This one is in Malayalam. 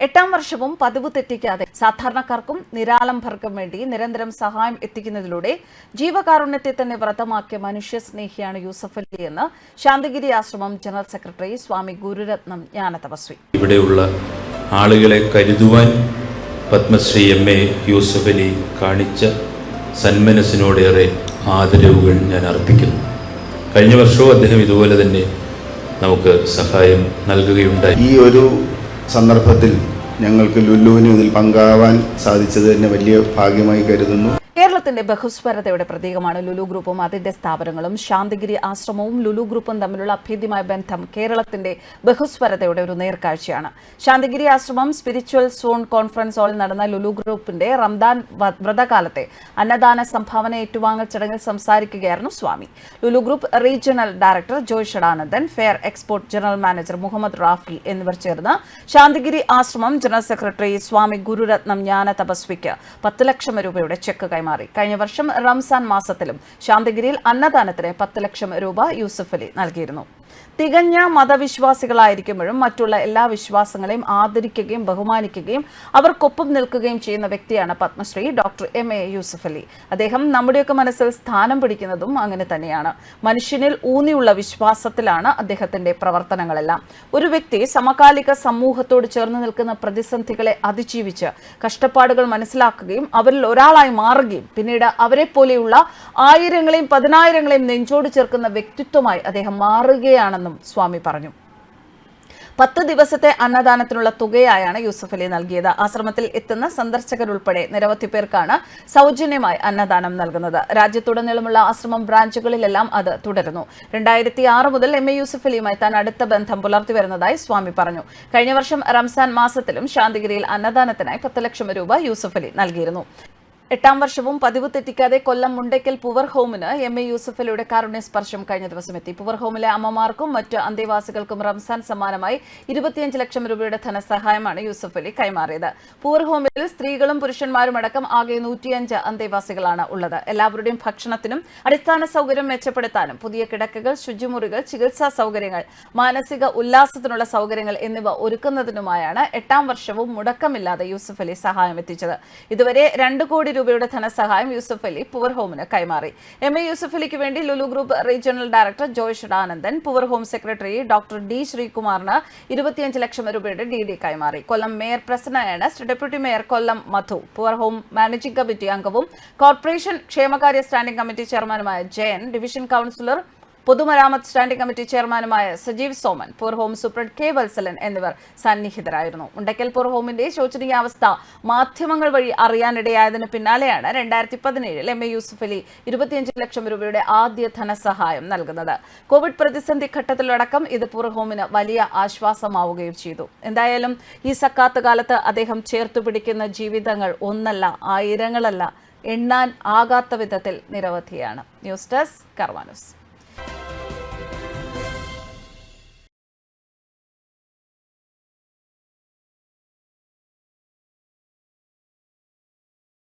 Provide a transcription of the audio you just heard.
8ാം വർഷവും പതിവ് തെറ്റിക്കാതെ സാധാരണക്കാർക്കും നിരാലംബർക്കും വേണ്ടി നിരന്തരം സഹായം എത്തിക്കുന്നതിലൂടെ ജീവകാരുണ്യത്തെ തന്നെ വ്രതമാക്കിയ മനുഷ്യസ്നേഹിയാണ് യൂസഫ് അലി എന്ന് ശാന്തിഗിരി ആശ്രമം ജനറൽ സെക്രട്ടറി സ്വാമി ഗുരുരത്നം ജ്ഞാനതപസ്വി. ഇവിടെയുള്ള ആളുകളെ കരുതുവാൻ പത്മശ്രീ എം.എ. യൂസഫ് അലി കാണിച്ച സന്മനസ്സിനോടേറെ ആദരവുകൾ ഞാൻ അർപ്പിക്കുന്നു. കഴിഞ്ഞ വർഷവും അദ്ദേഹം ഇതുപോലെ തന്നെ നമുക്ക് സഹായം നൽകുകയുണ്ടായി. ഈ ഒരു സന്ദർഭത്തിൽ ഞങ്ങൾക്ക് ലുലുവിന് ഇതിൽ പങ്കാവാൻ സാധിച്ചത് തന്നെ വലിയ ഭാഗ്യമായി കരുതുന്നു. കേരളത്തിന്റെ ബഹുസ്വരതയുടെ പ്രതീകമാണ് ലുലു ഗ്രൂപ്പും അതിന്റെ സ്ഥാപനങ്ങളും. ശാന്തിഗിരി ആശ്രമവും ലുലു ഗ്രൂപ്പും തമ്മിലുള്ള അഭേദ്യമായ ബന്ധം കേരളത്തിന്റെ ബഹുസ്വരതയുടെ ഒരു നേർക്കാഴ്ചയാണ്. ശാന്തിഗിരി ആശ്രമം സ്പിരിച്വൽ സോൺ കോൺഫറൻസ് ഹാളിൽ നടന്ന ലുലു ഗ്രൂപ്പിന്റെ റംദാൻ വ്രതകാലത്തെ അന്നദാന സംഭാവന ഏറ്റുവാങ്ങൽ ചടങ്ങിൽ സംസാരിക്കുകയായിരുന്നു Swami. Lulu group regional director Joy Shadanandan, fair export general manager Muhammad Rafi എന്നിവർ ചേർന്ന് ശാന്തിഗിരി ആശ്രമം ജനറൽ സെക്രട്ടറി സ്വാമി ഗുരുരത്നം ജ്ഞാനതപസ്വിക്ക് 10 ലക്ഷം രൂപയുടെ ചെക്ക് കൈമാറി. കഴിഞ്ഞ വർഷം റംസാൻ മാസത്തിലും ശാന്തിഗിരിയിൽ അന്നദാനത്തിന് 10 ലക്ഷം രൂപ യൂസഫ് അലി നൽകിയിരുന്നു. തികഞ്ഞ മതവിശ്വാസികളായിരിക്കുമ്പോഴും മറ്റുള്ള എല്ലാ വിശ്വാസങ്ങളെയും ആദരിക്കുകയും ബഹുമാനിക്കുകയും അവർക്കൊപ്പം നിൽക്കുകയും ചെയ്യുന്ന വ്യക്തിയാണ് പത്മശ്രീ ഡോക്ടർ എം.എ. യൂസഫ് അലി. അദ്ദേഹം നമ്മുടെയൊക്കെ മനസ്സിൽ സ്ഥാനം പിടിക്കുന്നതും അങ്ങനെ തന്നെയാണ്. മനുഷ്യനിൽ ഊന്നിയുള്ള വിശ്വാസത്തിലാണ് അദ്ദേഹത്തിന്റെ പ്രവർത്തനങ്ങളെല്ലാം. ഒരു വ്യക്തി സമകാലിക സമൂഹത്തോട് ചേർന്ന് നിൽക്കുന്ന പ്രതിസന്ധികളെ അതിജീവിച്ച് കഷ്ടപ്പാടുകൾ മനസ്സിലാക്കുകയും അവരിൽ ഒരാളായി മാറുകയും പിന്നീട് അവരെ പോലെയുള്ള ആയിരങ്ങളെയും പതിനായിരങ്ങളെയും നെഞ്ചോട് ചേർക്കുന്ന വ്യക്തിത്വമായി അദ്ദേഹം മാറുകയാണെന്നും സ്വാമി പറഞ്ഞു. 10 ദിവസത്തെ അന്നദാനത്തിനുള്ള തുകയായാണ് യൂസഫ് അലി നൽകിയത്. ആശ്രമത്തിൽ എത്തുന്ന സന്ദർശകരുൾപ്പെടെ നിരവധി പേർക്കാണ് സൗജന്യമായി അന്നദാനം നൽകുന്നത്. രാജ്യത്തുടനീളമുള്ള ആശ്രമം ബ്രാഞ്ചുകളിലെല്ലാം അത് തുടരുന്നു. 2006 മുതൽ എം.എ. യൂസഫ് അലിയുമായി താൻ അടുത്ത ബന്ധം പുലർത്തി വരുന്നതായി സ്വാമി പറഞ്ഞു. കഴിഞ്ഞ വർഷം റംസാൻ മാസത്തിലും ശാന്തിഗിരിയിൽ അന്നദാനത്തിനായി 10 ലക്ഷം രൂപ യൂസഫ് അലി നൽകിയിരുന്നു. 8ാം വർഷവും പതിവ് തെറ്റിക്കാതെ കൊല്ലം മുണ്ടയ്ക്കൽ പുവർ ഹോമിന് എം.എ. യൂസഫ് അലിയുടെ കാരുണ്യ സ്പർശം കഴിഞ്ഞ ദിവസം എത്തി. പുവർ ഹോമിലെ അമ്മമാർക്കും മറ്റ് അന്തേവാസികൾക്കും റംസാൻ സമ്മാനമായി 25 ലക്ഷം രൂപയുടെ ധനസഹായമാണ് യൂസഫ് അലി കൈമാറിയത്. പുവർ ഹോമിൽ സ്ത്രീകളും പുരുഷന്മാരും അടക്കം ആകെ 105 അന്തേവാസികളാണ് ഉള്ളത്. എല്ലാവരുടെയും ഭക്ഷണത്തിനും അടിസ്ഥാന സൗകര്യം മെച്ചപ്പെടുത്താനും പുതിയ കിടക്കകൾ, ശുചിമുറികൾ, ചികിത്സാ സൗകര്യങ്ങൾ, മാനസിക ഉല്ലാസത്തിനുള്ള സൗകര്യങ്ങൾ എന്നിവ ഒരുക്കുന്നതിനുമായാണ് 8ാം വർഷവും മുടക്കമില്ലാതെ യൂസഫ് അലി സഹായം എത്തിച്ചത്. ഇതുവരെ 2 കോടി രൂപയുടെ ധനസഹായം യൂസഫ് അലി പുവർ ഹോമിന് കൈമാറി. എം.എ. യൂസഫ് അലിക്ക് വേണ്ടി Lulu group regional director Joy Shadanandan poor home secretary doctor D ശ്രീകുമാറിന് 25 ലക്ഷം രൂപയുടെ ഡി കൈമാറി. Kollam mayor Prasanna Ernest, deputy mayor Kollam Madhu, poor home managing committee അംഗവും കോർപ്പറേഷൻ ക്ഷേമകാര്യ സ്റ്റാൻഡിംഗ് കമ്മിറ്റി ചെയർമാനുമായ ജയൻ, ഡിവിഷൻ കൌൺസിലർ പൊതുമരാമത്ത് സ്റ്റാൻഡിംഗ് കമ്മിറ്റി ചെയർമാനുമായ Sajeev Soman, poor home superintendent K Vatsalan എന്നിവർ സന്നിഹിതരായിരുന്നു. മുണ്ടയ്ക്കൽ പുവർ ഹോമിന്റെ ശോചനീയാവസ്ഥ മാധ്യമങ്ങൾ വഴി അറിയാനിടയായതിന് പിന്നാലെയാണ് 2017 എം.എ. യൂസഫ് അലി 25 ലക്ഷം രൂപയുടെ ആദ്യ ധനസഹായം നൽകുന്നത്. കോവിഡ് പ്രതിസന്ധി ഘട്ടത്തിലടക്കം ഇത് പുവർ ഹോമിന് വലിയ ആശ്വാസമാവുകയും ചെയ്തു. എന്തായാലും ഈ സക്കാത്ത് കാലത്ത് അദ്ദേഹം ചേർത്തുപിടിക്കുന്ന ജീവിതങ്ങൾ ഒന്നല്ല, ആയിരങ്ങളല്ല, എണ്ണാൻ ആകാത്ത വിധത്തിൽ നിരവധിയാണ്. ന്യൂസ് ഡെസ്ക് കർമ്മ ന്യൂസ്.